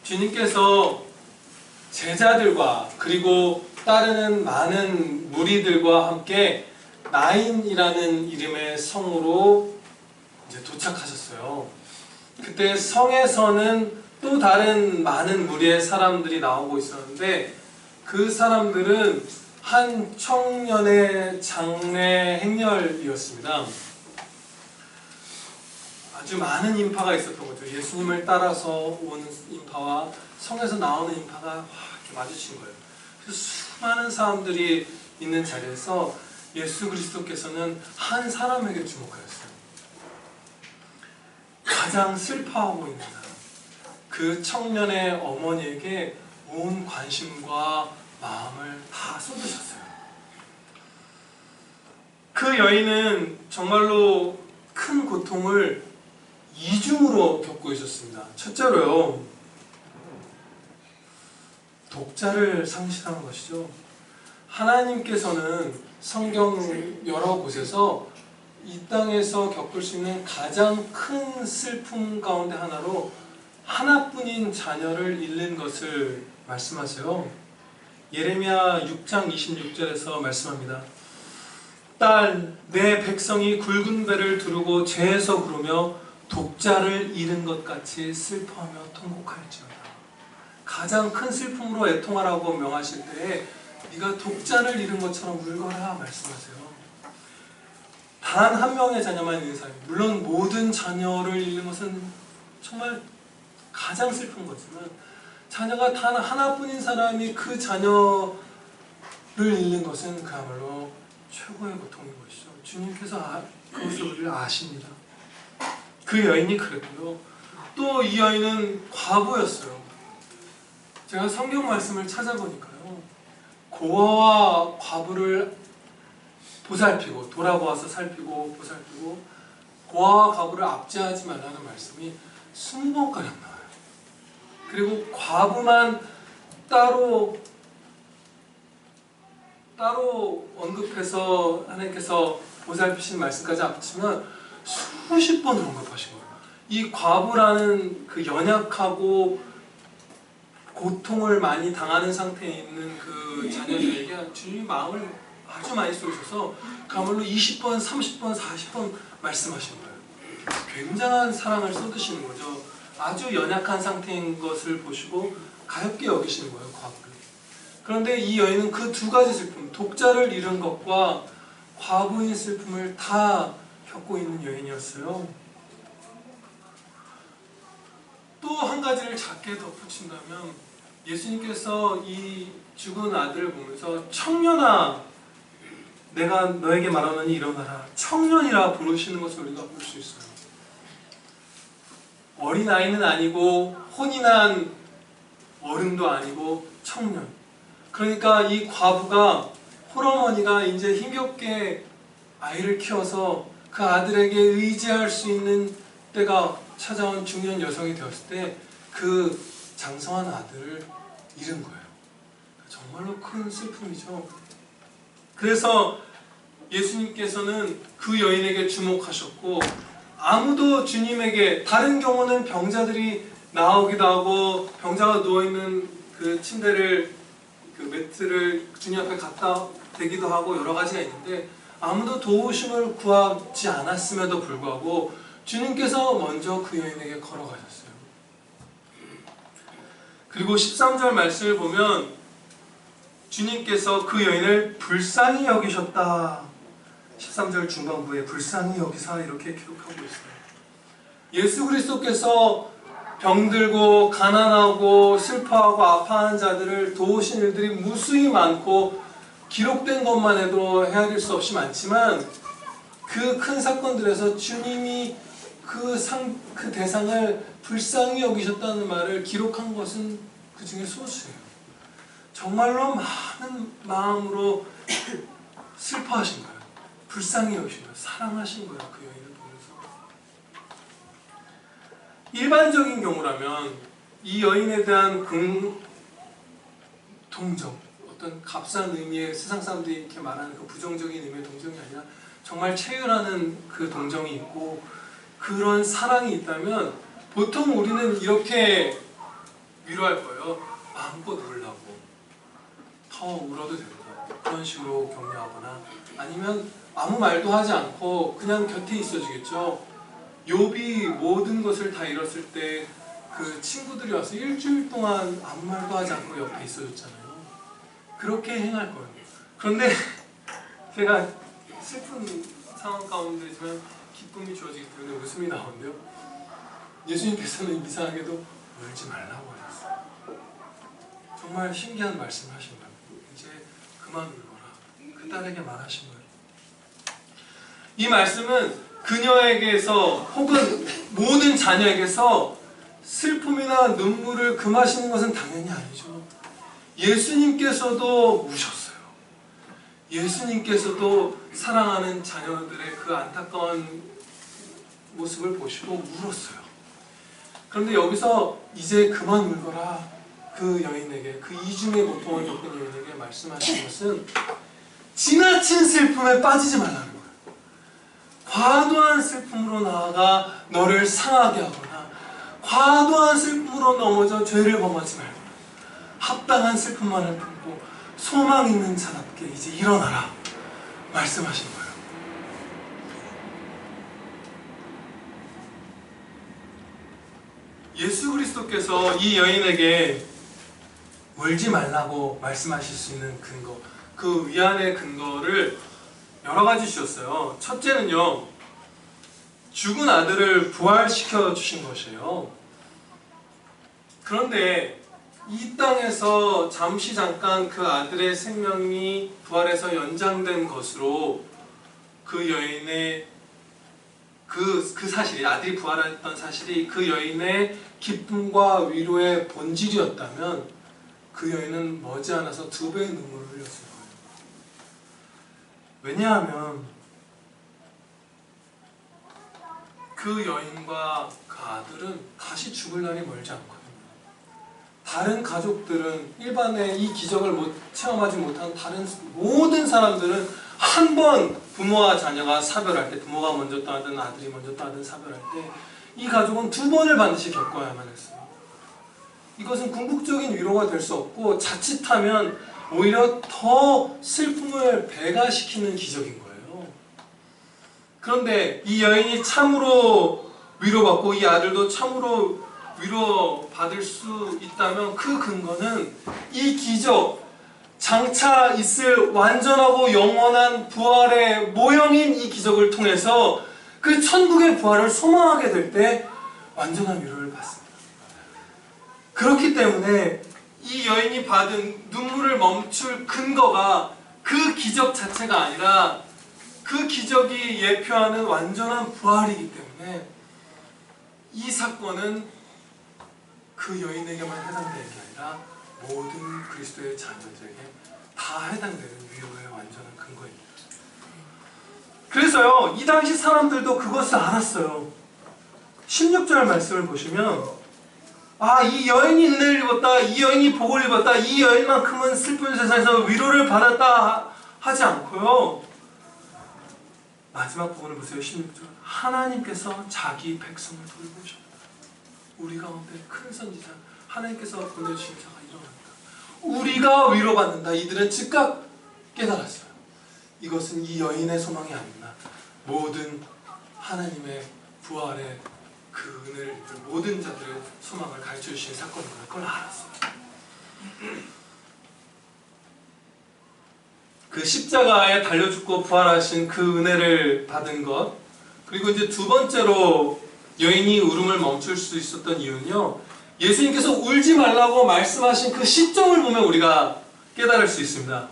주님께서 제자들과 그리고 따르는 많은 무리들과 함께 나인이라는 이름의 성으로 이제 도착하셨어요. 그때 성에서는 또 다른 많은 무리의 사람들이 나오고 있었는데, 그 사람들은 한 청년의 장래 행렬이었습니다. 아주 많은 인파가 있었던 거죠. 예수님을 따라서 온 인파와 성에서 나오는 인파가 이렇게 마주친 거예요. 그래서 수많은 사람들이 있는 자리에서 예수 그리스도께서는 한 사람에게 주목하였어요. 가장 슬퍼하고 있는 사람, 그 청년의 어머니에게 온 관심과 마음을 다 쏟으셨어요. 그 여인은 정말로 큰 고통을 이중으로 겪고 있었습니다. 첫째로요, 독자를 상실한 것이죠. 하나님께서는 성경 여러 곳에서 이 땅에서 겪을 수 있는 가장 큰 슬픔 가운데 하나로 하나뿐인 자녀를 잃는 것을 말씀하세요. 예레미야 6장 26절에서 말씀합니다. 딸, 내 백성이 굵은 배를 두르고 죄에서 부르며 독자를 잃은 것 같이 슬퍼하며 통곡할지어다. 가장 큰 슬픔으로 애통하라고 명하실 때에 네가 독자를 잃은 것처럼 울거라 말씀하세요. 단 한 명의 자녀만 있는 사람이, 물론 모든 자녀를 잃는 것은 정말 가장 슬픈 거지만, 자녀가 단 하나뿐인 사람이 그 자녀를 잃는 것은 그야말로 최고의 고통인 것이죠. 주님께서 그것을 우리를 아십니다. 그 여인이 그랬고요. 또 이 여인은 과부였어요. 제가 성경 말씀을 찾아보니까요, 고아와 과부를 보살피고, 돌아보아서 살피고 보살피고, 고아와 과부를 압제하지 말라는 말씀이 20번가량 나와요. 그리고 과부만 따로 언급해서 하나님께서 보살피신 말씀까지 합치면 수십 번을 언급하신 거예요. 이 과부라는 그 연약하고 고통을 많이 당하는 상태에 있는 그 자녀들에게 주님이 마음을 아주 많이 쏟으셔서 그야말로 20번, 30번, 40번 말씀하신 거예요. 굉장한 사랑을 쏟으시는 거죠. 아주 연약한 상태인 것을 보시고 가볍게 여기시는 거예요, 과부를. 그런데 이 여인은 그 두 가지 슬픔, 독자를 잃은 것과 과부의 슬픔을 다 겪고 있는 여인이었어요. 또 한 가지를 작게 덧붙인다면, 예수님께서 이 죽은 아들을 보면서 청년아, 내가 너에게 말하노니 일어나라, 청년이라 부르시는 것을 우리가 볼 수 있어요. 어린아이는 아니고 혼이 난 어른도 아니고 청년. 그러니까 이 과부가, 홀어머니가 이제 힘겹게 아이를 키워서 그 아들에게 의지할 수 있는 때가 찾아온 중년 여성이 되었을 때 그 장성한 아들을 잃은 거예요. 정말로 큰 슬픔이죠. 그래서 예수님께서는 그 여인에게 주목하셨고, 아무도 주님에게, 다른 경우는 병자들이 나오기도 하고 병자가 누워있는 그 침대를, 그 매트를 주님 앞에 갖다 대기도 하고 여러 가지가 있는데, 아무도 도우심을 구하지 않았음에도 불구하고 주님께서 먼저 그 여인에게 걸어가셨어요. 그리고 13절 말씀을 보면 주님께서 그 여인을 불쌍히 여기셨다. 13절 중반부에 불쌍히 여기사 이렇게 기록하고 있어요. 예수 그리스도께서 병들고 가난하고 슬퍼하고 아파하는 자들을 도우신 일들이 무수히 많고, 기록된 것만 해도 헤아릴 수 없이 많지만, 그 큰 사건들에서 주님이 그 대상을 불쌍히 여기셨다는 말을 기록한 것은 그 중에 소수예요. 정말로 많은 마음으로 슬퍼하신 거예요. 불쌍히 여기신 거예요. 사랑하신 거예요. 그 여인을 보면서. 일반적인 경우라면 이 여인에 대한 동정, 어떤 값싼 의미의, 세상 사람들이 이렇게 말하는 그 부정적인 의미의 동정이 아니라 정말 체휼하는 그 동정이 있고 그런 사랑이 있다면, 보통 우리는 이렇게 위로할 거예요. 마음껏 울라고. 더 울어도 된다. 그런 식으로 격려하거나 아니면 아무 말도 하지 않고 그냥 곁에 있어주겠죠. 욥이 모든 것을 다 잃었을 때 그 친구들이 와서 일주일 동안 아무 말도 하지 않고 옆에 있어줬잖아요. 그렇게 행할 거예요. 그런데 제가 슬픈 상황 가운데지만 기쁨이 주어지기 때문에 웃음이 나오는데요. 예수님께서는 이상하게도 울지 말라고 하셨어요. 정말 신기한 말씀을 하신 거예요. 이제 그만 울거라. 그 딸에게 말하신 거예요. 이 말씀은 그녀에게서 혹은 모든 자녀에게서 슬픔이나 눈물을 금하시는 것은 당연히 아니죠. 예수님께서도 우셨어요. 예수님께서도 사랑하는 자녀들의 그 안타까운 모습을 보시고 울었어요. 그런데 여기서 이제 그만 울거라 그 여인에게, 그 이중의 고통을 겪은 여인에게 말씀하신 것은 지나친 슬픔에 빠지지 말라는 거예요. 과도한 슬픔으로 나아가 너를 상하게 하거나 과도한 슬픔으로 넘어져 죄를 범하지 말고 합당한 슬픔만을 품고 소망 있는 자답게 이제 일어나라 말씀하신 거예요. 예수 그리스도께서 이 여인에게 울지 말라고 말씀하실 수 있는 근거, 그 위안의 근거를 여러 가지 주셨어요. 첫째는요, 죽은 아들을 부활시켜 주신 것이에요. 그런데 이 땅에서 잠깐 그 아들의 생명이 부활해서 연장된 것으로 그 여인의 그 사실이, 아들이 부활했던 사실이 그 여인의 기쁨과 위로의 본질이었다면 그 여인은 머지않아서 2배의 눈물을 흘렸을 거예요. 왜냐하면 그 여인과 그 아들은 다시 죽을 날이 멀지 않거든요. 다른 가족들은, 일반의 이 기적을 체험하지 못한 다른 모든 사람들은 한 번 부모와 자녀가 사별할 때, 부모가 먼저 떠나든 아들이 먼저 떠나든 사별할 때 이 가족은 2번을 반드시 겪어야만 했어요. 이것은 궁극적인 위로가 될 수 없고 자칫하면 오히려 더 슬픔을 배가시키는 기적인 거예요. 그런데 이 여인이 참으로 위로받고 이 아들도 참으로 위로받을 수 있다면 그 근거는 이 기적, 장차 있을 완전하고 영원한 부활의 모형인 이 기적을 통해서 그 천국의 부활을 소망하게 될 때 완전한 위로를 받습니다. 그렇기 때문에 이 여인이 받은 눈물을 멈출 근거가 그 기적 자체가 아니라 그 기적이 예표하는 완전한 부활이기 때문에 이 사건은 그 여인에게만 해당되는 게 아니라 모든 그리스도의 자녀들에게 다 해당되는 위로의 완전한 근거입니다. 그래서요, 이 당시 사람들도 그것을 알았어요. 16절 말씀을 보시면, 아, 이 여인이 은혜를 입었다, 이 여인이 복을 입었다, 이 여인만큼은 슬픈 세상에서 위로를 받았다 하지 않고요, 마지막 부분을 보세요. 16절. 하나님께서 자기 백성을 돌보셨다. 우리 가운데 큰 선지자 하나님께서 보내주신 자가 일어났다. 우리가 위로받는다. 이들은 즉각 깨달았어요. 이것은 이 여인의 소망이 아니구나. 모든 하나님의 부활의 그 은혜를 입을 모든 자들의 소망을 가르쳐주신 사건이구나. 그걸 알았어요. 그 십자가에 달려 죽고 부활하신 그 은혜를 받은 것, 그리고 이제 두 번째로 여인이 울음을 멈출 수 있었던 이유는요, 예수님께서 울지 말라고 말씀하신 그 시점을 보면 우리가 깨달을 수 있습니다.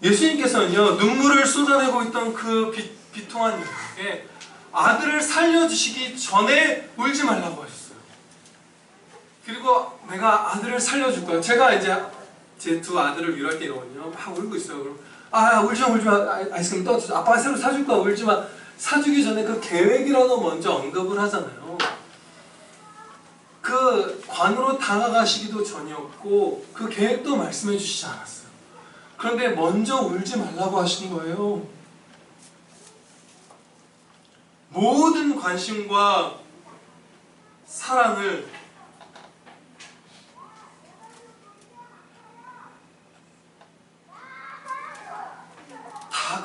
예수님께서는요, 눈물을 쏟아내고 있던 그 비통한 여인에게 아들을 살려주시기 전에 울지 말라고 하셨어요. 그리고 내가 아들을 살려줄 거야. 제가 이제 제 두 아들을 위로할 때 이러거든요. 막 울고 있어요. 그럼 울지마 울지마, 아이스크림 떠주자. 아빠가 새로 사줄 거야. 울지마. 사주기 전에 그 계획이라도 먼저 언급을 하잖아요. 그 관으로 다가가시기도 전이었고 그 계획도 말씀해 주시지 않았어요. 그런데 먼저 울지 말라고 하시는 거예요. 모든 관심과 사랑을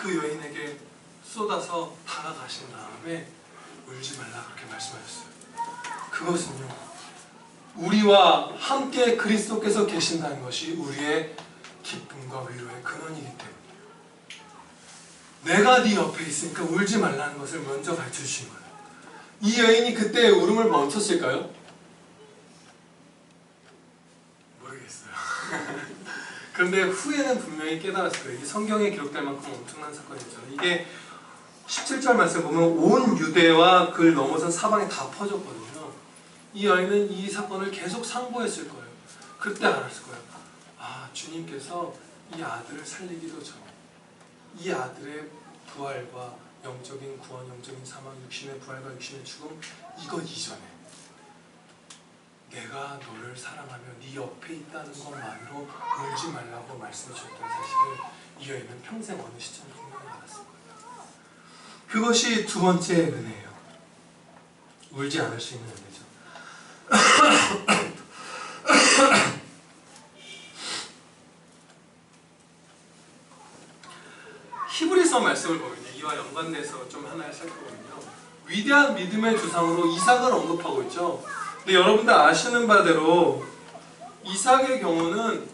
그 여인에게 쏟아서 다가가신 다음에 울지 말라 그렇게 말씀하셨어요. 그것은요, 우리와 함께 그리스도께서 계신다는 것이 우리의 기쁨과 위로의 근원이기 때문에 내가 네 옆에 있으니까 울지 말라는 것을 먼저 가르쳐 주신 거예요. 이 여인이 그때 울음을 멈췄을까요? 모르겠어요. 그런데 후에는 분명히 깨달았을 거예요. 이게 성경에 기록될 만큼 엄청난 사건이죠. 이게 17절 말씀 보면 온 유대와 그를 넘어선 사방에 다 퍼졌거든요. 이 여인은 이 사건을 계속 상고했을 거예요. 그때 알았을 거예요. 아, 주님께서 이 아들을 살리기도 전에 이 아들의 부활과 영적인 구원, 영적인 사망, 육신의 부활과 육신의 죽음, 이거 이전에 내가 너를 사랑하며 네 옆에 있다는 것만으로 울지 말라고 말씀해 주셨다는 사실을 이 여인은 평생 어느 시점에 분명히 알았을 거예요. 그것이 두 번째 은혜예요. 울지 않을 수 있는 은혜죠. 히브리서 말씀을 보면요, 이와 연관돼서 좀 하나를 살펴보면요, 위대한 믿음의 조상으로 이삭을 언급하고 있죠. 근데 여러분들 아시는 바대로 이삭의 경우는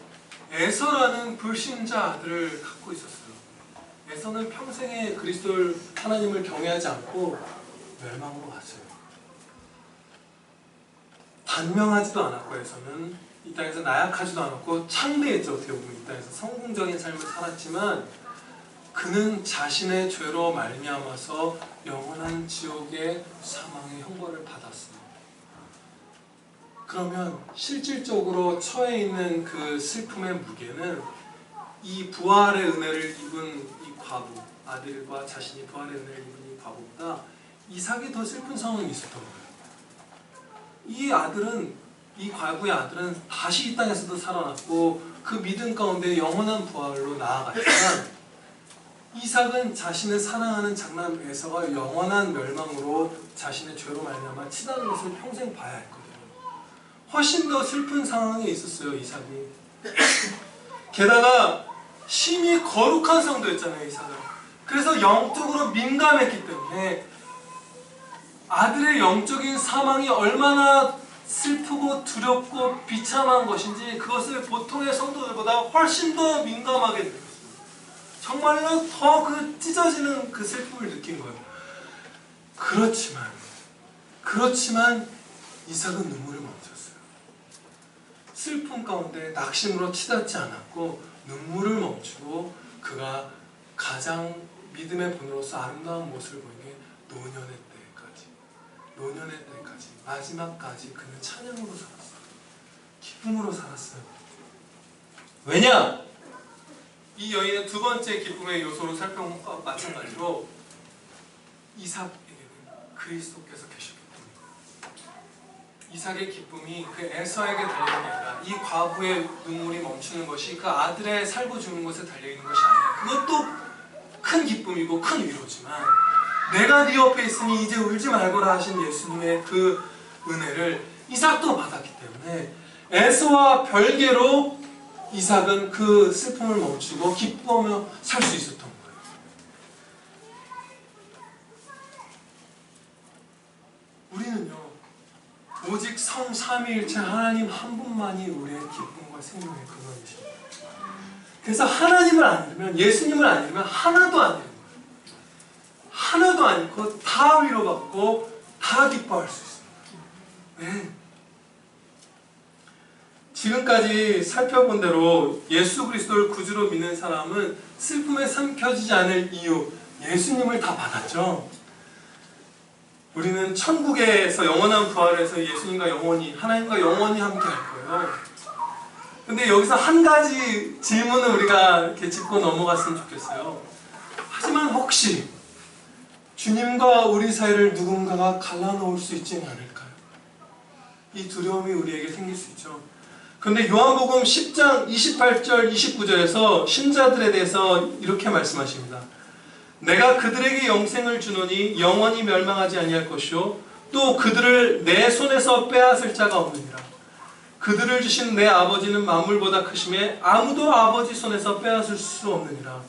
에서라는 불신자 아들을 갖고 있었어요. 에서는 평생에 그리스도를, 하나님을 경외하지 않고 멸망으로 갔어요. 단명하지도 않았고 에서는 이 땅에서 나약하지도 않았고 창대했죠. 어떻게 보면 이 땅에서 성공적인 삶을 살았지만 그는 자신의 죄로 말미암아서 영원한 지옥의 사망의 형벌을 받았어요. 그러면 실질적으로 처해 있는 그 슬픔의 무게는 이 부활의 은혜를 입은 이 과부, 아들과 자신이 부활의 은혜를 입은 이 과부보다 이삭이 더 슬픈 상황이 있었던 거예요. 이 아들은, 이 과부의 아들은 다시 이 땅에서도 살아났고 그 믿음 가운데 영원한 부활로 나아갔지만 이삭은 자신을 사랑하는 장남 에서가 영원한 멸망으로 자신의 죄로 말미암아 치닫는 것을 평생 봐야 했거든요. 훨씬 더 슬픈 상황에 있었어요, 이삭이. 게다가 심히 거룩한 성도였잖아요, 이삭은. 그래서 영적으로 민감했기 때문에 아들의 영적인 사망이 얼마나 슬프고 두렵고 비참한 것인지 그것을 보통의 성도들보다 훨씬 더 민감하게 느꼈어요. 정말로 더 그 찢어지는 그 슬픔을 느낀 거예요. 그렇지만 이삭은 눈물을 멈췄어요. 슬픔 가운데 낙심으로 치닫지 않았고 눈물을 멈추고 그가 가장 믿음의 분으로서 아름다운 모습을 보이는 게 노년의 때까지 마지막까지 그는 찬양으로 살았어요. 기쁨으로 살았어요. 왜냐? 이 여인의 두 번째 기쁨의 요소로 살펴본 것과 마찬가지로 이삭에게는 그리스도께서 계셨기 때문입니다. 이삭의 기쁨이 그 에서에게 달려있는 게 아니라 이 과부의 눈물이 멈추는 것이 그 아들의 살고 죽는 것에 달려있는 것이 아니라 그것도 큰 기쁨이고 큰 위로지만 내가 네 옆에 있으니 이제 울지 말거라 하신 예수님의 그 은혜를 이삭도 받았기 때문에 에서와 별개로 이삭은 그 슬픔을 멈추고 기뻐하며 살 수 있었던 거예요. 우리는요, 오직 삼위일체 하나님 한 분만이 우리의 기쁨과 생명의 근원이십니다. 그래서 하나님을 안 잃으면, 예수님을 안 잃으면 하나도 안 잃은 거예요. 하나도 안 잃고 다 위로받고 다 기뻐할 수 있습니다. 네. 지금까지 살펴본 대로 예수 그리스도를 구주로 믿는 사람은 슬픔에 삼켜지지 않을 이유, 예수님을 다 받았죠. 우리는 천국에서 영원한 부활에서 예수님과 영원히, 하나님과 영원히 함께 할 거예요. 근데 여기서 한 가지 질문을 우리가 이렇게 짚고 넘어갔으면 좋겠어요. 하지만 혹시 주님과 우리 사이를 누군가가 갈라놓을 수 있지는 않을까요? 이 두려움이 우리에게 생길 수 있죠. 그런데 요한복음 10장 28절 29절에서 신자들에 대해서 이렇게 말씀하십니다. 내가 그들에게 영생을 주노니 영원히 멸망하지 아니할 것이요 또 그들을 내 손에서 빼앗을 자가 없느니라. 그들을 주신 내 아버지는 만물보다 크심에 아무도 아버지 손에서 빼앗을 수 없느니라.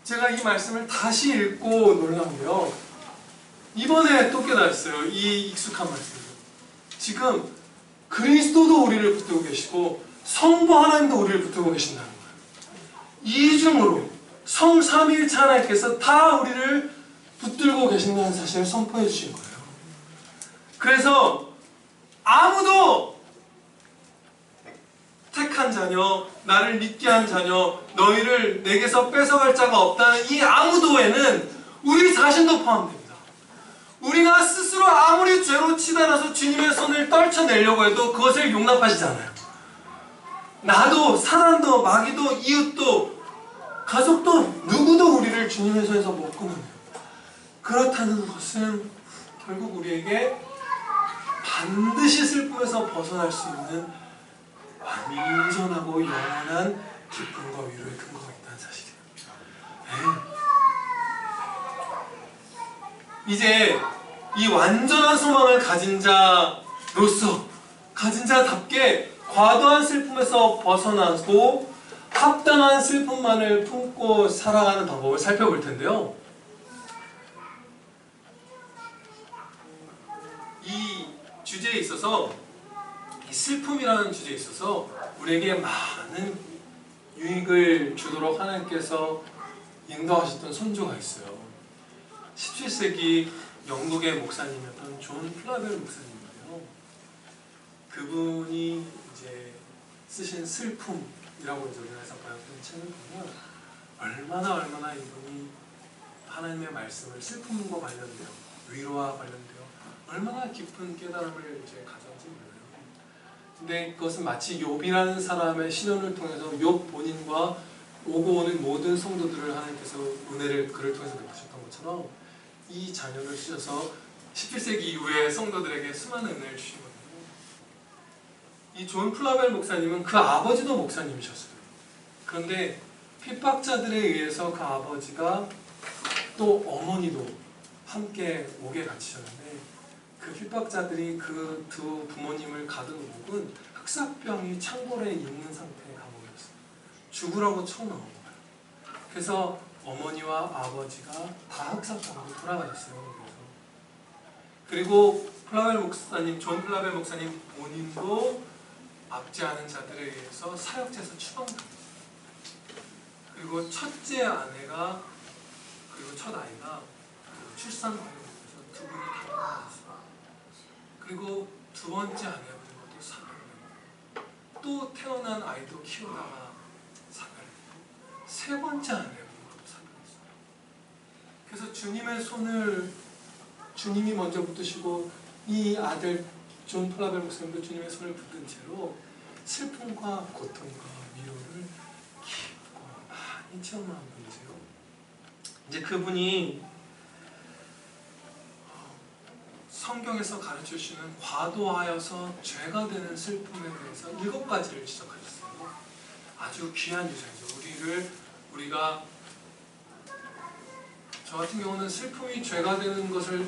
제가 이 말씀을 다시 읽고 놀란 게요. 이번에 또 깨달았어요. 이 익숙한 말씀을. 지금 그리스도도 우리를 붙들고 계시고 성부 하나님도 우리를 붙들고 계신다는 거예요. 이중으로 성삼위일체 하나님께서 다 우리를 붙들고 계신다는 사실을 선포해 주신 거예요. 그래서 아무도 택한 자녀, 나를 믿게 한 자녀, 너희를 내게서 뺏어갈 자가 없다는 이 아무도에는 우리 자신도 포함됩니다. 우리가 스스로 아무리 죄로 치달아서 주님의 손을 떨쳐내려고 해도 그것을 용납하시지 않아요. 나도, 사단도, 마귀도, 이웃도, 가족도, 누구도 우리를 주님의 손에서 못 끊어내요. 그렇다는 것은 결국 우리에게 반드시 슬픔에서 벗어날 수 있는 완전하고 영원한 기쁨과 위로의 근거가 있다는 사실이에요. 네. 이제 이 완전한 소망을 가진 자로서, 가진 자답게 과도한 슬픔에서 벗어나고 합당한 슬픔만을 품고 살아가는 방법을 살펴볼 텐데요. 이 주제에 있어서, 이 슬픔이라는 주제에 있어서 우리에게 많은 유익을 주도록 하나님께서 인도하셨던 선조가 있어요. 17세기 영국의 목사님이었던 존 플라벨 목사님이에요. 그분이 이제 쓰신 슬픔이라고 이제 우리나라에서 번역된 책을 보면 얼마나 이분이 하나님의 말씀을 슬픔과 관련되어 위로와 관련되어 얼마나 깊은 깨달음을 이제 가졌는지 몰라요. 근데 그것은 마치 욥이라는 사람의 시련을 통해서 욥 본인과 오고 오는 모든 성도들을 하나님께서 은혜를 그를 통해서 베푸셨던 것처럼 이 자녀를 쓰셔서 17세기 이후에 성도들에게 수많은 은혜를 주시거든요. 이 존 플라벨 목사님은 그 아버지도 목사님이셨어요. 그런데 핍박자들에 의해서 그 아버지가 또 어머니도 함께 옥에 갇히셨는데 그 핍박자들이 그 두 부모님을 가둔 옥은 흑사병이 창궐에 있는 상태의 감옥이었어요. 죽으라고 쳐넣은 거예요. 그래서 어머니와 아버지가 다 흑사병으로 돌아가셨어요. 그리고 플라벨 목사님, 존 플라벨 목사님 본인도 압제하는 자들에 의해서 사역제에서 추방당했어요. 그리고 첫째 아내가, 그리고 첫 아이가 출산 과정에서 두 분이 결혼했어요. 그리고 두 번째 아내분과도 사별을, 또 태어난 아이도 키우다가 사별을, 세 번째 아내분과도 사별했어요. 그래서 주님의 손을 주님이 먼저 붙드시고 이 아들 존 플라벨 목사님도 주님의 손을 붙든 채로 슬픔과 고통과 위로를 깊고 많이 체험한 분이세요. 이제 그분이 성경에서 가르쳐주시는 과도하여서 죄가 되는 슬픔에 대해서 7가지를 지적하셨어요. 아주 귀한 유산이죠. 우리가 저 같은 경우는 슬픔이 죄가 되는 것을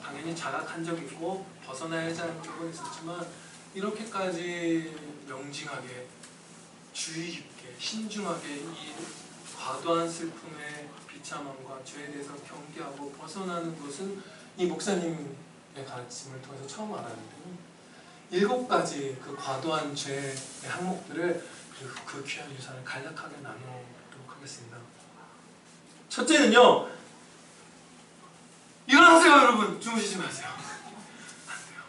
당연히 자각한 적이 있고 벗어나야지 하는 적은 있었지만 이렇게까지 명징하게 주의 깊게 신중하게 이 과도한 슬픔의 비참함과 죄에 대해서 경계하고 벗어나는 것은 이 목사님의 가르침을 통해서 처음 알았는데요. 7가지 그 과도한 죄의 항목들을 그 귀한 유산을 간략하게 나누도록 하겠습니다. 첫째는요, 일어나세요 여러분. 주무시지 마세요. 안 돼요.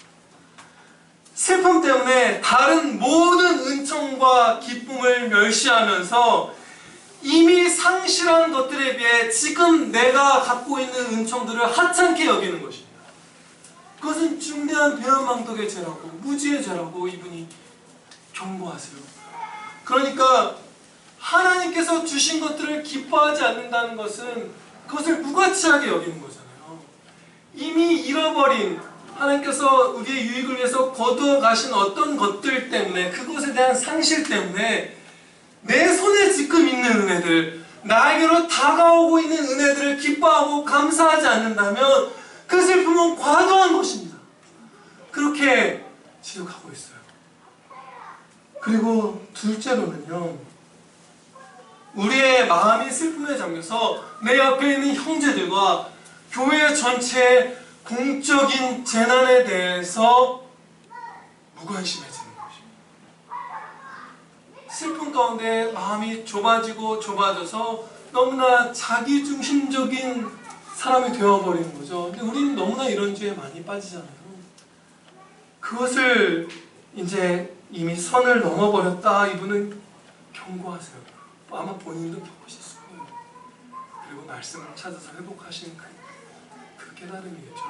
슬픔 때문에 다른 모든 은총과 기쁨을 멸시하면서 이미 상실한 것들에 비해 지금 내가 갖고 있는 은총들을 하찮게 여기는 것입니다. 그것은 중대한 배은망덕의 죄라고, 무지의 죄라고 이분이 경고하세요. 그러니까 하나님께서 주신 것들을 기뻐하지 않는다는 것은 그것을 무가치하게 여기는 거잖아요. 이미 잃어버린, 하나님께서 우리의 유익을 위해서 거두어 가신 어떤 것들 때문에, 그것에 대한 상실 때문에 내 손에 지금 있는 은혜들, 나에게로 다가오고 있는 은혜들을 기뻐하고 감사하지 않는다면 그 슬픔은 과도한 것입니다. 그렇게 지적하고 있어요. 그리고 둘째로는요, 우리의 마음이 슬픔에 잠겨서 내 옆에 있는 형제들과 교회 전체의 공적인 재난에 대해서 무관심해지는 것입니다. 슬픔 가운데 마음이 좁아지고 좁아져서 너무나 자기중심적인 사람이 되어버리는 거죠. 근데 우리는 너무나 이런 죄에 많이 빠지잖아요. 그것을 이제 이미 선을 넘어버렸다, 이분은 경고하세요. 아마 본인도 겪으실 거예요. 그리고 말씀을 찾아서 회복하신 그 깨달음이겠죠.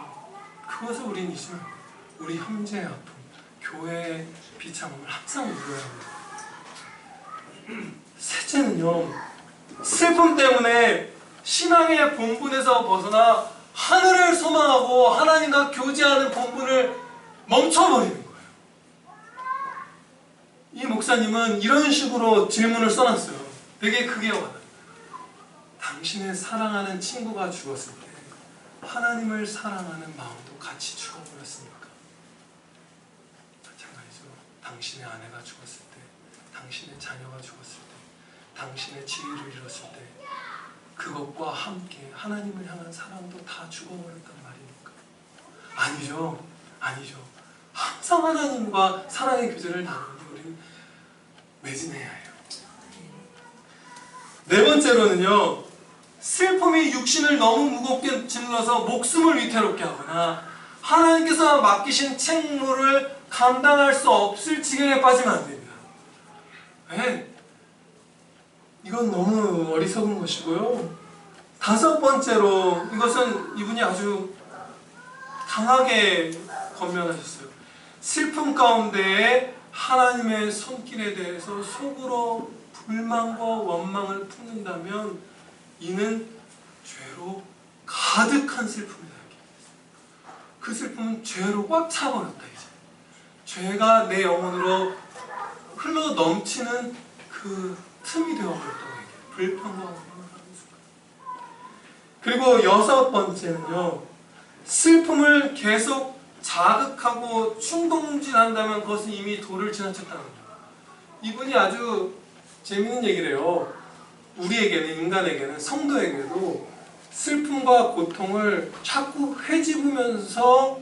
그것을 우리는 잊으면 안 돼요. 우리 형제의 아픔, 교회의 비참함을 항상 누려야 합니다. 셋째는요, 슬픔 때문에 신앙의 본분에서 벗어나 하늘을 소망하고 하나님과 교제하는 본분을 멈춰버리는 거예요. 이 목사님은 이런 식으로 질문을 써놨어요. 되게 크게 와닿아요. 당신의 사랑하는 친구가 죽었을 때 하나님을 사랑하는 마음도 같이 죽어버렸습니까? 마찬가지죠. 당신의 아내가 죽었을 때, 당신의 자녀가 죽었을 때, 당신의 지위를 잃었을 때 그것과 함께 하나님을 향한 사랑도 다 죽어버렸단 말입니까? 아니죠. 아니죠. 항상 하나님과 사랑의 교제를 나누니 우리는 매진해야 해요. 네 번째로는요, 슬픔이 육신을 너무 무겁게 짓눌러서 목숨을 위태롭게 하거나 하나님께서 맡기신 책무를 감당할 수 없을 지경에 빠지면 안 됩니다. 네. 이건 너무 어리석은 것이고요. 다섯 번째로, 이것은 이분이 아주 강하게 권면하셨어요. 슬픔 가운데에 하나님의 손길에 대해서 속으로 불만과 원망을 품는다면 이는 죄로 가득한 슬픔이다. 그 슬픔은 죄로 꽉 차버렸다. 이제 죄가 내 영혼으로 흘러 넘치는 그 틈이 되어버렸다고 얘기해요. 불평과 원망을 하는 순간. 그리고 여섯 번째는요, 슬픔을 계속 자극하고 충동질한다면 그것은 이미 도를 지나쳤다는 거예요. 이분이 아주 재밌는 얘기를 해요. 우리에게는, 인간에게는, 성도에게도 슬픔과 고통을 자꾸 회집으면서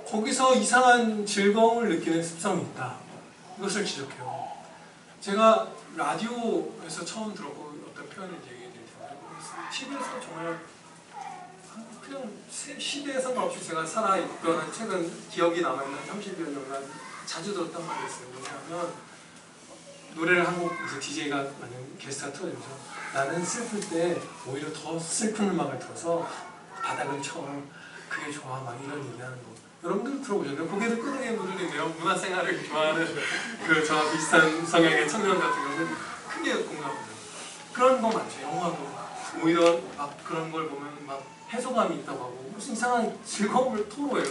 거기서 이상한 즐거움을 느끼는 습성이 있다. 이것을 지적해요. 제가 라디오에서 처음 들었고 어떤 표현을 얘기해 드릴 텐데, TV에서 정말 그냥 시대에 상관없이 제가 살아 있던 최근 기억이 남아있는 30여 년간 자주 들었던 말이 있어요. 뭐냐면, 노래를 한 곡 이제 DJ가 만약 게스트가 틀어주면서 나는 슬플 때 오히려 더 슬픈 음악을 들어서 바닥을 쳐, 그게 좋아, 막 이런 얘기하는 거 여러분들 들어보셨나요? 고개를 끄덕이는 분들도 있네요. 문화생활을 좋아하는 그 저와 비슷한 성향의 청년 같은 경우는 크게 공감해요. 그런 거 많죠. 영화도 오히려 막 그런 걸 보면 막 해소감이 있다고 하고 무슨 이상한 즐거움을 토로해요.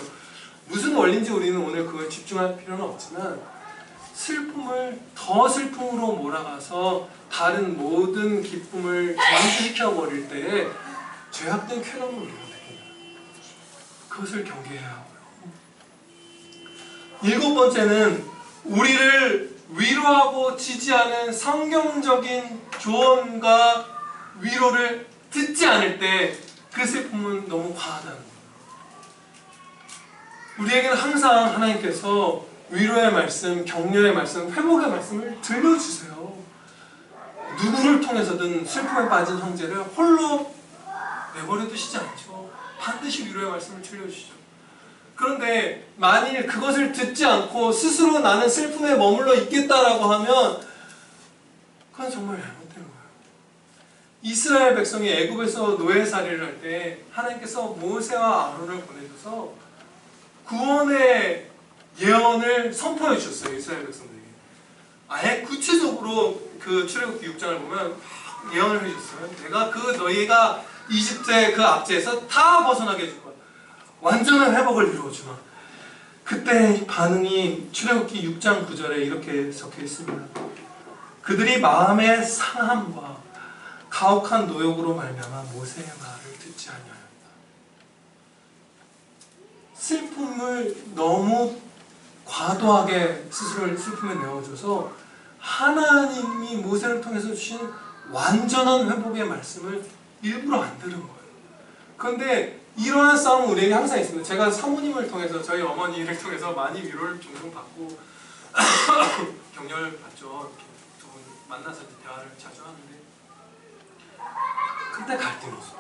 무슨 원리인지 우리는 오늘 그걸 집중할 필요는 없지만, 슬픔을 더 슬픔으로 몰아가서 다른 모든 기쁨을 전시시켜버릴 때에 죄악된 쾌감을 우리가 느낍니다. 그것을 경계해야 하고요. 일곱 번째는 우리를 위로하고 지지하는 성경적인 조언과 위로를 듣지 않을 때 그 슬픔은 너무 과하다는 거예요. 우리에게는 항상 하나님께서 위로의 말씀, 격려의 말씀, 회복의 말씀을 들려주세요. 누구를 통해서든 슬픔에 빠진 형제를 홀로 내버려 두시지 않죠. 반드시 위로의 말씀을 들려주시죠. 그런데 만일 그것을 듣지 않고 스스로 나는 슬픔에 머물러 있겠다라고 하면 그건 정말 잘못된 거예요. 이스라엘 백성이 애굽에서 노예살이를 할 때 하나님께서 모세와 아론을 보내셔서 구원의 예언을 선포해 주셨어요. 이스라엘 백성들에게. 아예 구체적으로 그 출애굽기 6장을 보면 예언을 해주셨어요. 내가 너희가 이집트의 그 압제에서 다 벗어나게 해줄 거야. 완전한 회복을 이루어주마. 그때 반응이 출애굽기 6장 9절에 이렇게 적혀 있습니다. 그들이 마음의 상함과 가혹한 노역으로 말미암아 모세의 말을 듣지 아니하였다. 슬픔을 너무 과도하게 스스로를 슬픔에 내어줘서 하나님이 모세를 통해서 주신 완전한 회복의 말씀을 일부러 안 들은 거예요. 그런데 이러한 싸움은 우리에게 항상 있습니다. 제가 사모님을 통해서, 저희 어머니를 통해서 많이 위로를 종종 받고 격려를 받죠. 이렇게 두 분 만나서 대화를 자주 하는데, 그때 갈등이 있어요.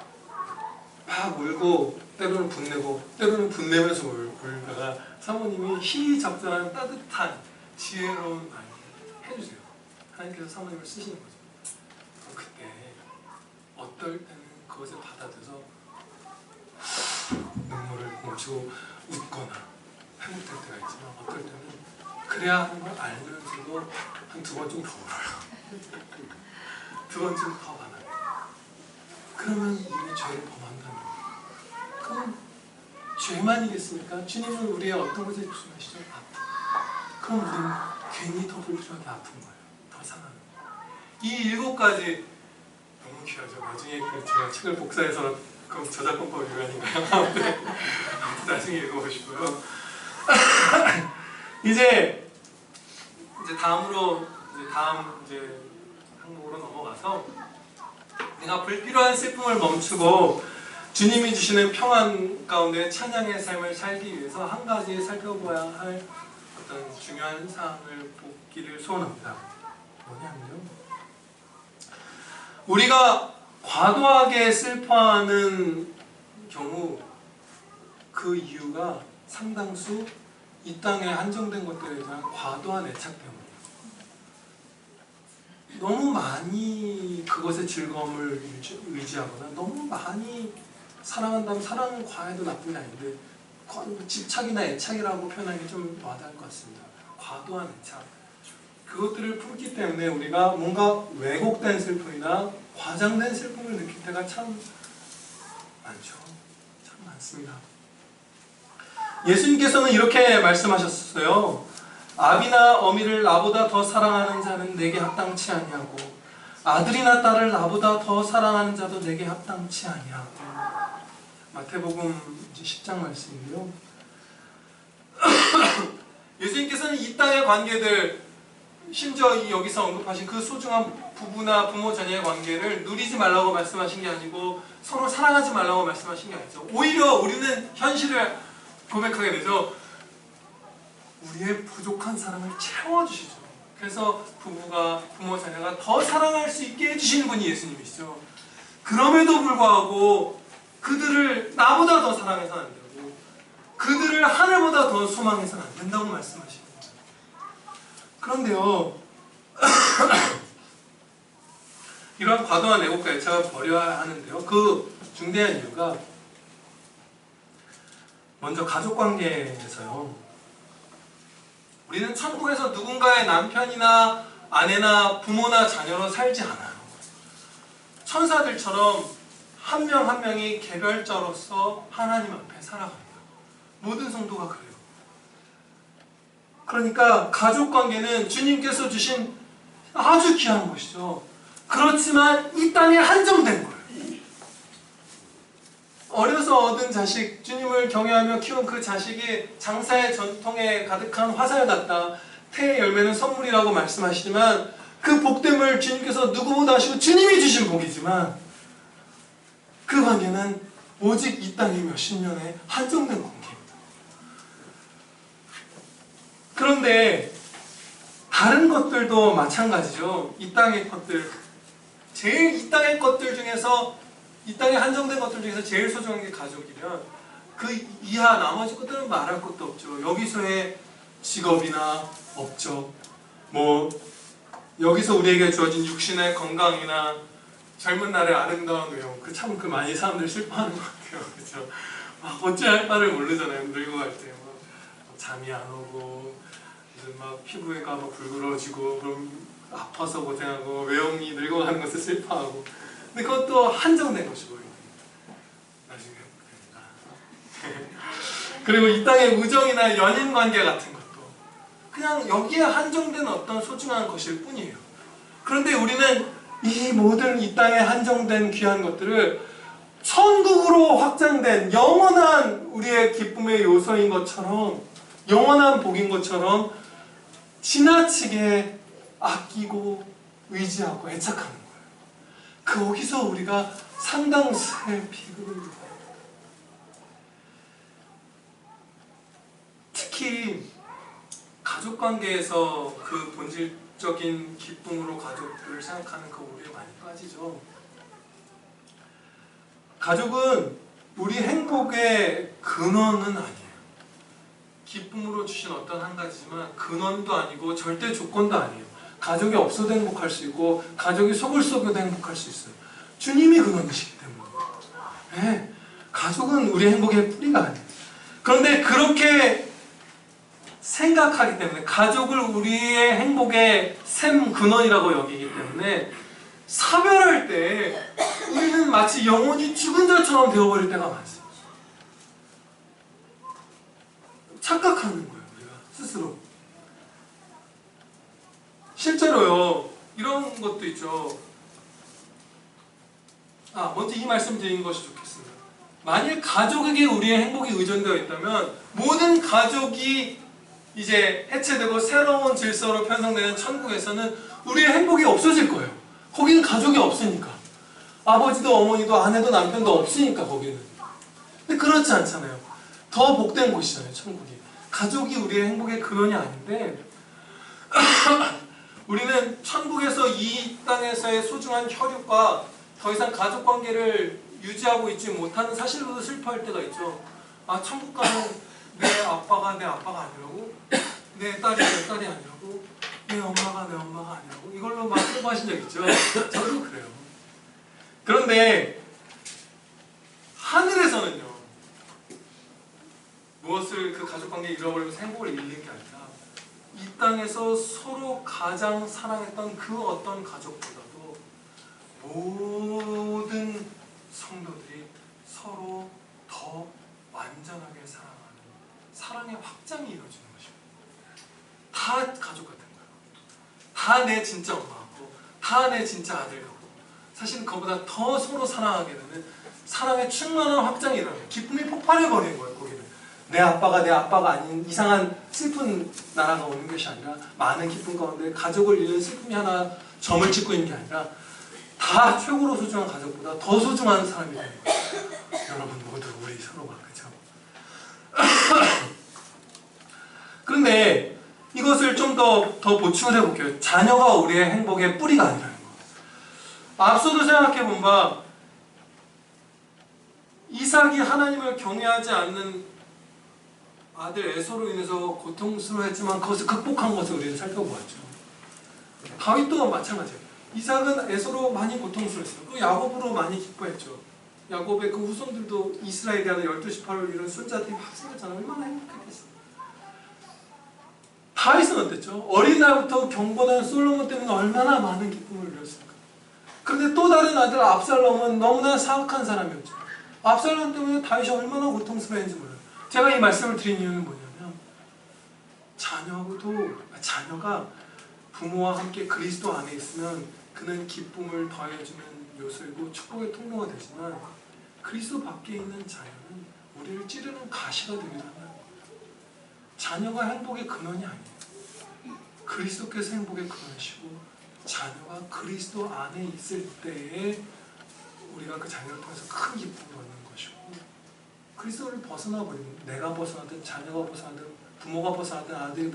막 울고 때로는 분내고 때로는 분내면서 울다가 사모님이 희적절한 따뜻한 지혜로운 말을 해주세요. 하나님께서 사모님을 쓰시는 거죠. 그때 어떨 때는 그것을 받아들여서 눈물을 멈추고 웃거나 회복될 때가 있지만, 어떨 때는 그래야 하는 걸 알면서도 한 두 번쯤 더 울어요. 두 번쯤 더 화나요. 그러면 이미 죄를 범한다는 거예요. 그럼 죄만이겠습니까? 주님은 우리의 어떤 것에 집중하시죠? 아픔. 그럼 우리는 괜히 더 불필요하게 아픈 거예요. 더 상하는 거예요. 이 7가지 너무 귀하죠. 나중에 제가 책을 복사해서 그 저작권법 위반인가요? 나중에 읽어보시고요. 이제 다음으로 다음 항목으로 넘어가서, 내가 불필요한 슬픔을 멈추고 주님이 주시는 평안 가운데 찬양의 삶을 살기 위해서 한 가지 살펴봐야 할 어떤 중요한 사항을 보기를 소원합니다. 뭐냐면요, 우리가 과도하게 슬퍼하는 경우 그 이유가 상당수 이 땅에 한정된 것들에 대한 과도한 애착 때문이에요. 너무 많이 그것의 즐거움을 의지하거나 너무 많이 사랑한다면, 사랑은 과해도 나쁜 게 아닌데 집착이나 애착이라고 표현하기 좀 와닿을 것 같습니다. 과도한 애착, 그것들을 품기 때문에 우리가 뭔가 왜곡된 슬픔이나 과장된 슬픔을 느낄 때가 참 많죠. 참 많습니다. 예수님께서는 이렇게 말씀하셨어요. 아비나 어미를 나보다 더 사랑하는 자는 내게 합당치 아니하고, 아들이나 딸을 나보다 더 사랑하는 자도 내게 합당치 아니하고. 마태복음 10장 말씀인데요. 예수님께서는 이 땅의 관계들, 심지어 여기서 언급하신 그 소중한 부부나 부모 자녀의 관계를 누리지 말라고 말씀하신 게 아니고, 서로 사랑하지 말라고 말씀하신 게 아니죠. 오히려 우리는 현실을 고백하게 되죠. 우리의 부족한 사랑을 채워주시죠. 그래서 부모 자녀가 더 사랑할 수 있게 해주시는 분이 예수님이시죠. 그럼에도 불구하고 그들을 나보다 더 사랑해서는 안 되고, 그들을 하늘보다 더 소망해서는 안 된다고 말씀하시는 거예요. 그런데요, 이러한 과도한 애국과 애착을 버려야 하는데요, 그 중대한 이유가 먼저 가족관계에서요, 우리는 천국에서 누군가의 남편이나 아내나 부모나 자녀로 살지 않아요. 천사들처럼 한 명 한 명이 개별자로서 하나님 앞에 살아갑니다. 모든 성도가 그래요. 그러니까 가족관계는 주님께서 주신 아주 귀한 것이죠. 그렇지만 이 땅에 한정된 거예요. 어려서 얻은 자식, 주님을 경외하며 키운 그 자식이 장사의 전통에 가득한 화살 같다, 태의 열매는 선물이라고 말씀하시지만, 그 복됨을 주님께서 누구보다 아시고 주님이 주신 복이지만, 그 관계는 오직 이 땅의 몇십 년에 한정된 관계입니다. 그런데 다른 것들도 마찬가지죠. 이 땅의 것들, 제일 이 땅의 것들 중에서, 이 땅에 한정된 것들 중에서 제일 소중한 게 가족이면, 그 이하 나머지 것들은 말할 것도 없죠. 여기서의 직업이나 업적, 여기서 우리에게 주어진 육신의 건강이나 젊은 날의 아름다운 외형, 그 많이 사람들 슬퍼하는 것 같아요. 그렇죠? 어찌할 바를 모르잖아요. 늙어갈 때 잠이 안 오고, 막 피부가 막 붉어지고, 그럼 아파서 고생하고, 외형이 늙어가는 것을 슬퍼하고. 근데 그것도 한정된 것이고, 나중에 그러니까. 그리고 이 땅의 우정이나 연인 관계 같은 것도 그냥 여기에 한정된 어떤 소중한 것일 뿐이에요. 그런데 우리는 이 모든 이 땅에 한정된 귀한 것들을 천국으로 확장된 영원한 우리의 기쁨의 요소인 것처럼, 영원한 복인 것처럼 지나치게 아끼고 의지하고 애착하는 거예요. 거기서 우리가 상당수의 비극을 입어요. 특히 가족관계에서 그 본질적인 기쁨으로 가족들을 생각하는 그 오류에 많이 빠지죠. 가족은 우리 행복의 근원은 아니에요. 기쁨으로 주신 어떤 한 가지지만 근원도 아니고 절대 조건도 아니에요. 가족이 없어도 행복할 수 있고 가족이 속을 썩여도 행복할 수 있어요. 주님이 근원이시기 때문에. 네, 가족은 우리 행복의 뿌리가 아니에요. 그런데 그렇게 생각하기 때문에 가족을 우리의 행복의 샘 근원이라고 여기기 때문에 사별할 때 우리는 마치 영혼이 죽은 자처럼 되어버릴 때가 많습니다. 착각하는 거예요, 우리가 스스로. 실제로요, 이런 것도 있죠. 먼저 이 말씀 드리는 것이 좋겠습니다. 만일 가족에게 우리의 행복이 의존되어 있다면 모든 가족이 이제 해체되고 새로운 질서로 편성되는 천국에서는 우리의 행복이 없어질 거예요. 거기는 가족이 없으니까. 아버지도 어머니도 아내도 남편도 없으니까 거기는. 근데 그렇지 않잖아요. 더 복된 곳이잖아요, 천국이. 가족이 우리의 행복의 근원이 아닌데 우리는 천국에서 이 땅에서의 소중한 혈육과 더 이상 가족관계를 유지하고 있지 못하는 사실로도 슬퍼할 때가 있죠. 천국 가는 내 아빠가 아니라고, 내 딸이 아니라고, 내 엄마가 아니라고, 이걸로 막 슬퍼하신 적 있죠. 저도 그래요. 그런데 하늘에서는요, 무엇을 그 가족관계 잃어버리면서 행복을 잃는 게 아니라 이 땅에서 서로 가장 사랑했던 그 어떤 가족보다도 모든 성도들이 서로 더 완전하게 사랑하는 사랑의 확장이 이루어지는 것입니다. 다 가족 같은 거예요. 다 내 진짜 엄마고, 다 내 진짜 아들 같고, 사실 그보다 더 서로 사랑하게 되는 사랑의 충만한 확장이 일어나요. 기쁨이 폭발해버리는 거예요, 거기는. 내 아빠가 아닌 이상한 슬픈 나라가 오는 것이 아니라 많은 기쁨 가운데 가족을 잃는 슬픔이 하나 점을 찍고 있는 게 아니라 다 최고로 소중한 가족보다 더 소중한 사람이 되는 거예요. 여러분 모두 우리 서로가, 그죠? 그런데 이것을 좀 더 보충을 해볼게요. 자녀가 우리의 행복의 뿌리가 아니라는 거예요. 앞서도 생각해본 바 이삭이 하나님을 경외하지 않는 아들 에서로 인해서 고통스러워했지만 그것을 극복한 것을 우리는 살펴보았죠. 다윗도 마찬가지예요. 이삭은 에서로 많이 고통스러웠어요. 그 야곱으로 많이 기뻐했죠. 야곱의 그 후손들도 이스라엘이 하는 12지파를 이룬 손자들이 막 생겼잖아요. 얼마나 행복했겠어요. 다윗은 어땠죠? 어린 날부터 경건한 솔로몬 때문에 얼마나 많은 기쁨을 누렸을까. 그런데 또 다른 아들 압살롬은 너무나 사악한 사람이었죠. 압살롬 때문에 다윗이 얼마나 고통스러웠는지 몰라요. 제가 이 말씀을 드린 이유는 뭐냐면 자녀가 부모와 함께 그리스도 안에 있으면 그는 기쁨을 더해주는 요소이고 축복의 통로가 되지만 그리스도 밖에 있는 자녀는 우리를 찌르는 가시가 되기도 합니다. 자녀가 행복의 근원이 아니에요. 그리스도께서 행복의 근원이시고 자녀가 그리스도 안에 있을 때에 우리가 그 자녀를 통해서 큰 기쁨을 얻는 것이고 그리스도를 벗어나버리면 내가 벗어나든 자녀가 벗어나든 부모가 벗어나든 아들이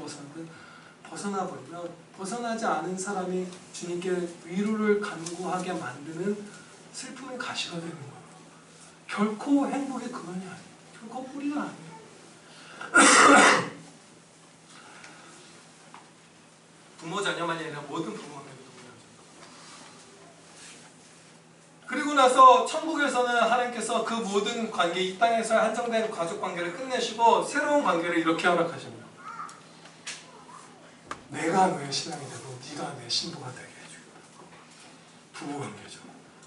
벗어나버리면 벗어나지 않은 사람이 주님께 위로를 간구하게 만드는 슬픔의 가시가 되는 거예요. 결코 행복의 근원이 아니에요. 결코 뿌리가 아니에요. 부모 자녀만이 아니라 모든 부모관계도 동일하죠. 그리고 나서 천국에서는 하나님께서 그 모든 관계, 이 땅에서 한정된 가족 관계를 끝내시고 새로운 관계를 이렇게 허락하십니다. 내가 너의 신랑이 되고 네가 내 신부가 되게 해주겠다. 부부 관계죠.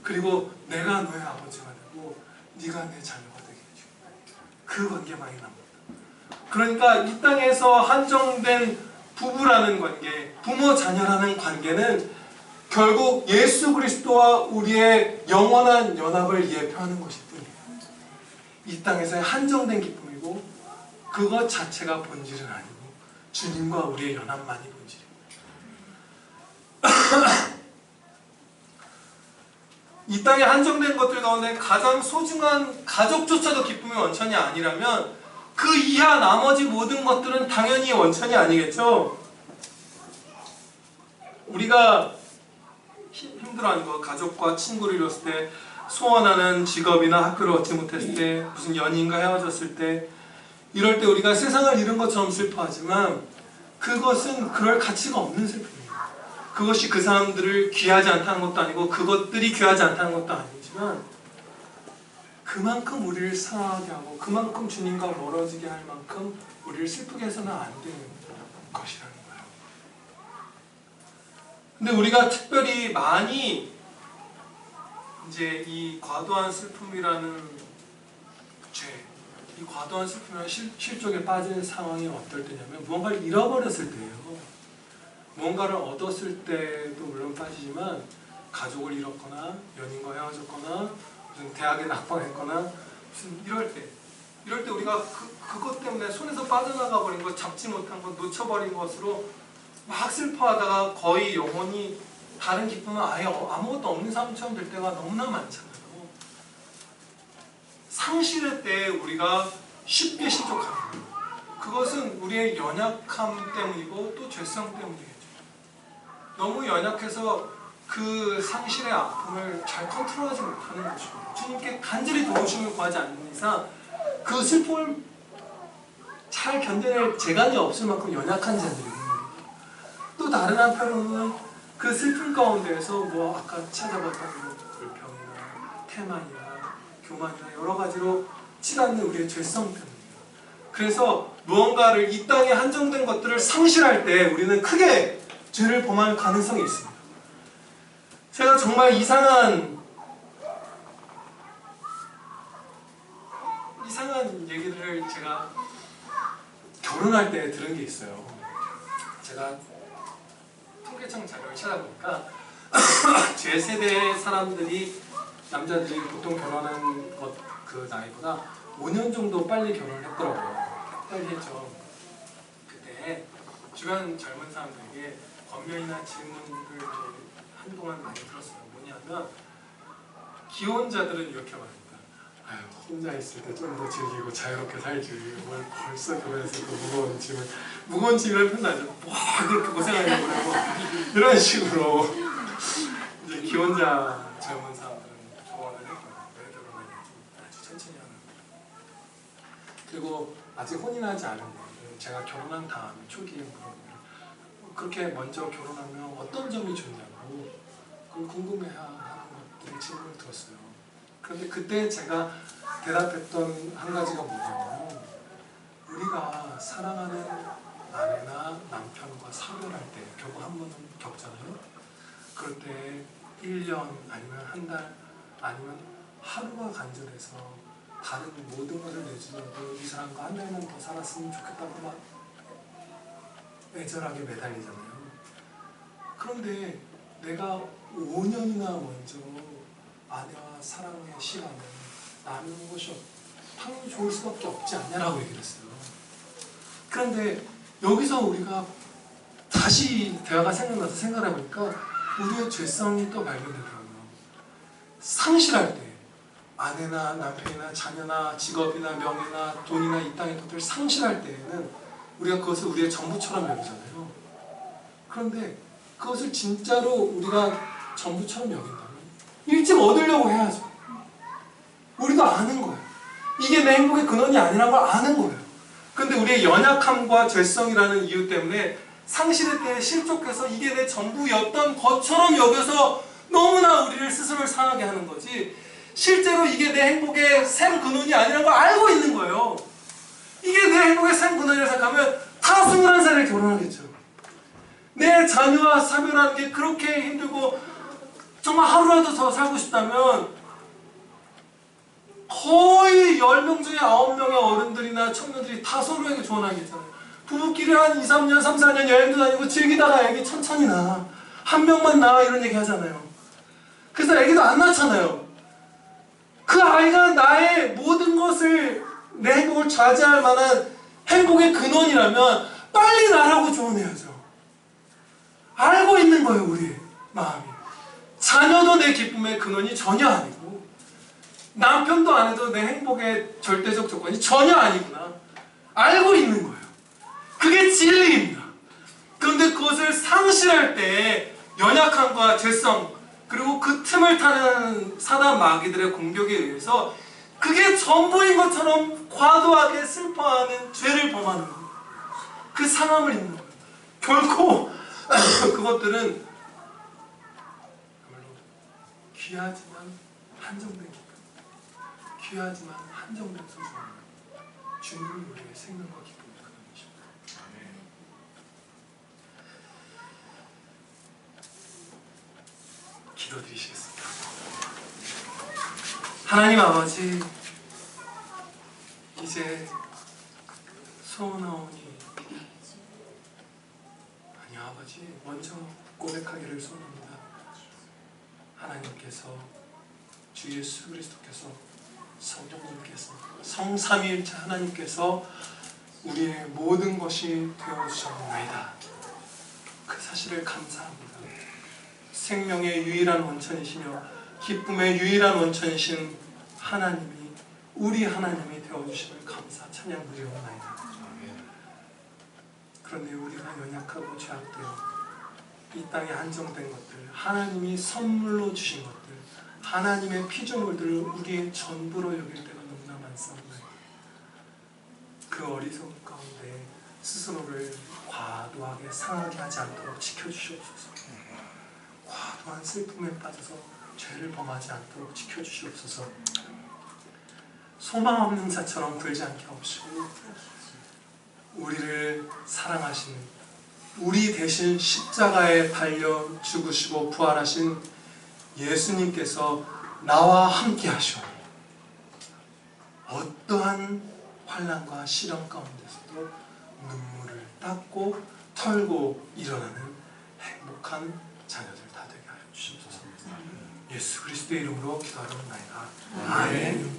그리고 내가 너의 아버지가 되고 네가 내 자녀가 되게 해주겠다. 그 관계만이 납니다. 그러니까 이 땅에서 한정된 부부라는 관계, 부모 자녀라는 관계는 결국 예수 그리스도와 우리의 영원한 연합을 예표하는 것일 뿐이에요. 이 땅에서의 한정된 기쁨이고 그것 자체가 본질은 아니고 주님과 우리의 연합만이 본질입니다. 이 땅에 한정된 것들 가운데 가장 소중한 가족조차도 기쁨의 원천이 아니라면 그 이하 나머지 모든 것들은 당연히 원천이 아니겠죠? 우리가 힘들어하는 거, 가족과 친구를 이뤘을 때, 소원하는 직업이나 학교를 얻지 못했을 때, 무슨 연인과 헤어졌을 때, 이럴 때 우리가 세상을 잃은 것처럼 슬퍼하지만 그것은 그럴 가치가 없는 슬픔이에요. 그것이 그 사람들을 귀하지 않다는 것도 아니고 그것들이 귀하지 않다는 것도 아니지만 그만큼 우리를 사랑하게 하고 그만큼 주님과 멀어지게 할 만큼 우리를 슬프게 해서는 안 되는 것이라는 거예요. 근데 우리가 특별히 많이 이제 이 과도한 슬픔이라는 죄, 이 과도한 슬픔이라는 실족에 빠진 상황이 어떨 때냐면 무언가를 잃어버렸을 때예요. 무언가를 얻었을 때도 물론 빠지지만 가족을 잃었거나 연인과 헤어졌거나 무슨 대학에 낙방했거나 무슨 이럴 때 우리가 그것 때문에 손에서 빠져나가 버린 것, 잡지 못한 것, 놓쳐버린 것으로 막 슬퍼하다가 거의 영원히 다른 기쁨은 아예 아무것도 없는 사람처럼 될 때가 너무나 많잖아요. 상실의 때 우리가 쉽게 실족합니다. 그것은 우리의 연약함 때문이고 또 죄성 때문이겠죠. 너무 연약해서 그 상실의 아픔을 잘 컨트롤하지 못하는 것이고 주님께 간절히 도우심을 구하지 않는 이상 그 슬픔을 잘 견뎌낼 재간이 없을 만큼 연약한 자들이 있는 겁니다. 또 다른 한편으로는 그 슬픔 가운데에서 뭐 아까 찾아봤던 불평이나 태만이나 교만이나 여러 가지로 치닫는 우리의 죄성 때문입니다. 그래서 무언가를 이 땅에 한정된 것들을 상실할 때 우리는 크게 죄를 범할 가능성이 있습니다. 제가 정말 이상한 얘기들을 제가 결혼할 때 들은 게 있어요. 제가 통계청 자료를 찾아보니까 제 세대의 사람들이 남자들이 보통 결혼하는 그 나이보다 5년 정도 빨리 결혼을 했더라고요. 빨리 했죠. 그때 주변 젊은 사람들에게 권면이나 질문을 한동안 많이 들었어요. 뭐냐면 기혼자들은 이렇게 말합니다. 아유, 혼자 있을 때 좀 더 즐기고 자유롭게 살지. 뭘 벌써 결혼해서 그 무거운 짐을 편하죠. 뭐 그렇게 고생하려고 그러고 이런 식으로 이제 기혼자 젊은 사람들은 조언을 했거든요. 왜 결혼하냐면 아주 천천히 하는 거예요. 그리고 아직 혼인하지 않은 분들, 제가 결혼한 다음 초기에 그렇게 먼저 결혼하면 어떤 점이 좋냐고 그걸 궁금해하는 것들을 질문을 들었어요. 그런데 그때 제가 대답했던 한 가지가 뭐냐면 우리가 사랑하는 아내나 남편과 사별할 때 결국 한 번은 겪잖아요. 그럴 때 1년 아니면 한 달 아니면 하루가 간절해서 다른 모든 것을 내주더라도 이 사람과 한 달만 더 살았으면 좋겠다고 막 애절하게 매달리잖아요. 그런데 내가 5년이나 먼저 아내와 사랑의 시간을 나누는 것이 당연히 좋을 수밖에 없지 않냐라고 얘기를 했어요. 그런데 여기서 우리가 다시 대화가 생각나서 생각해보니까 우리의 죄성이 또 발견되더라고요. 상실할 때 아내나 남편이나 자녀나 직업이나 명예나 돈이나 이 땅의 것들을 상실할 때에는 우리가 그것을 우리의 전부처럼 여기잖아요. 그런데 그것을 진짜로 우리가 전부처럼 여긴다면 일찍 얻으려고 해야죠. 우리도 아는 거예요. 이게 내 행복의 근원이 아니라는 걸 아는 거예요. 근데 우리의 연약함과 죄성이라는 이유 때문에 상실의 때에 실족해서 이게 내 전부였던 것처럼 여겨서 너무나 우리를 스스로를 상하게 하는 거지, 실제로 이게 내 행복의 샘 근원이 아니라는 걸 알고 있는 거예요. 이게 내 행복의 샘 근원이라 생각하면 다 21살에 결혼하겠죠. 내 자녀와 사별하는 게 그렇게 힘들고 정말 하루라도 더 살고 싶다면 거의 10명 중에 9명의 어른들이나 청년들이 다 서로에게 조언하겠잖아요. 부부끼리 한 2, 3년, 3, 4년 여행도 다니고 즐기다가 애기 천천히 낳아. 한 명만 낳아. 이런 얘기 하잖아요. 그래서 애기도 안 낳잖아요. 그 아이가 나의 모든 것을, 내 행복을 좌지할 만한 행복의 근원이라면 빨리 나라고 조언해야죠. 알고 있는 거예요, 우리 마음이. 자녀도 내 내 기쁨의 근원이 전혀 아니고 남편도 안 해도 내 행복의 절대적 조건이 전혀 아니구나 알고 있는 거예요. 그게 진리입니다. 그런데 그것을 상실할 때 연약함과 죄성 그리고 그 틈을 타는 사단 마귀들의 공격에 의해서 그게 전부인 것처럼 과도하게 슬퍼하는 죄를 범하는 거예요. 그 상함을 입는 거예요. 결코 그것들은 귀하지만 한정된 기쁨, 귀하지만 한정된 소중함, 주님이 우리의 생명과 기쁨의 근원이십니다. 기도드리시겠습니다. 하나님 아버지, 이제 소원하오니 아니 아버지 먼저 고백하기를 소원합니다. 하나님께서 주 예수 그리스도께서 성령님께서 성삼위일체 하나님께서 우리의 모든 것이 되어주셨나이다. 그 사실을 감사합니다. 생명의 유일한 원천이시며 기쁨의 유일한 원천이신 하나님이 우리 하나님이 되어주심을 감사 찬양드리옵나이다. 그런데 우리가 연약하고 죄악되어 이 땅에 한정된 것들, 하나님이 선물로 주신 것들, 하나님의 피조물들을 우리의 전부로 여길 때가 너무나 많습니다. 그 어리석음 가운데 스스로를 과도하게 상하게 하지 않도록 지켜주시옵소서. 과도한 슬픔에 빠져서 죄를 범하지 않도록 지켜주시옵소서. 소망 없는 자처럼 굴지 않게 하옵시고 우리를 사랑하시는 우리 대신 십자가에 달려 죽으시고 부활하신 예수님께서 나와 함께 하시오. 어떠한 환난과 시련 가운데서도 눈물을 닦고 털고 일어나는 행복한 자녀들 다 되게 하여 주시옵소서. 예수 그리스도의 이름으로 기도하옵나이다. 아멘.